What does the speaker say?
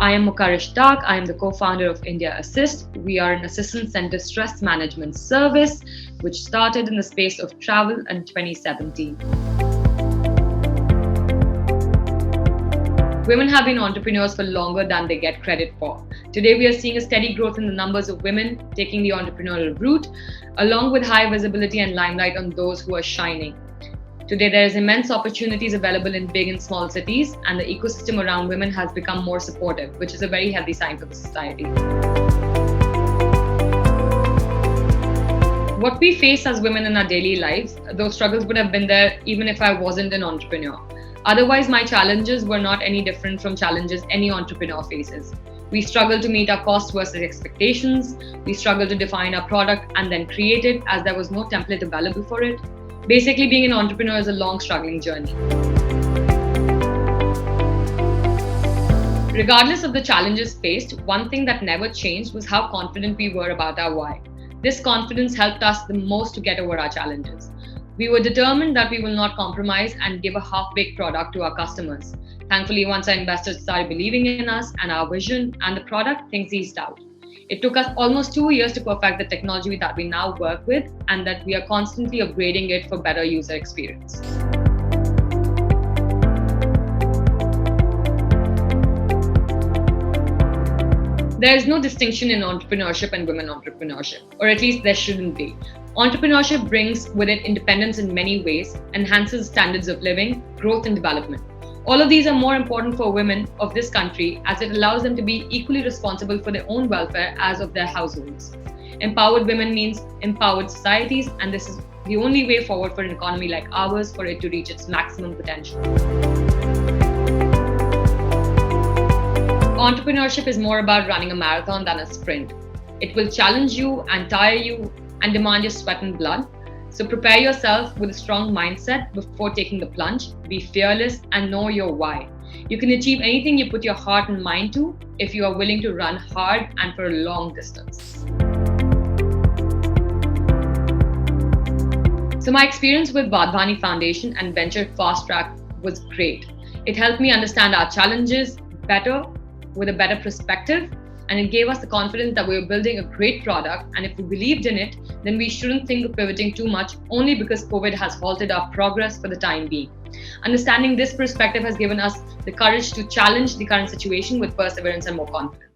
I am Mukarish Dak. I am the co-founder of India Assist. We are an assistant-centered stress management service which started in the space of travel in 2017. Women have been entrepreneurs for longer than they get credit for. Today, we are seeing a steady growth in the numbers of women taking the entrepreneurial route, along with high visibility and limelight on those who are shining. Today, there is immense opportunities available in big and small cities, and the ecosystem around women has become more supportive, which is a very healthy sign for the society. What we face as women in our daily lives, those struggles would have been there even if I wasn't an entrepreneur. Otherwise, my challenges were not any different from challenges any entrepreneur faces. We struggle to meet our cost versus expectations. We struggle to define our product and then create it as there was no template available for it. Basically, being an entrepreneur is a long, struggling journey. Regardless of the challenges faced, one thing that never changed was how confident we were about our why. This confidence helped us the most to get over our challenges. We were determined that we will not compromise and give a half-baked product to our customers. Thankfully, once our investors started believing in us and our vision and the product, things eased out. It took us almost 2 years to perfect the technology that we now work with, and that we are constantly upgrading it for better user experience. There is no distinction in entrepreneurship and women entrepreneurship, or at least there shouldn't be. Entrepreneurship brings with it independence in many ways, enhances standards of living, growth and development. All of these are more important for women of this country as it allows them to be equally responsible for their own welfare as of their households. Empowered women means empowered societies, and this is the only way forward for an economy like ours for it to reach its maximum potential. Entrepreneurship is more about running a marathon than a sprint. It will challenge you and tire you and demand your sweat and blood. So prepare yourself with a strong mindset before taking the plunge. Be fearless and know your why. You can achieve anything you put your heart and mind to if you are willing to run hard and for a long distance. So my experience with Vadhvani Foundation and Venture Fast Track was great. It helped me understand our challenges better with a better perspective, and it gave us the confidence that we were building a great product, and if we believed in it, then we shouldn't think of pivoting too much only because COVID has halted our progress for the time being. Understanding this perspective has given us the courage to challenge the current situation with perseverance and more confidence.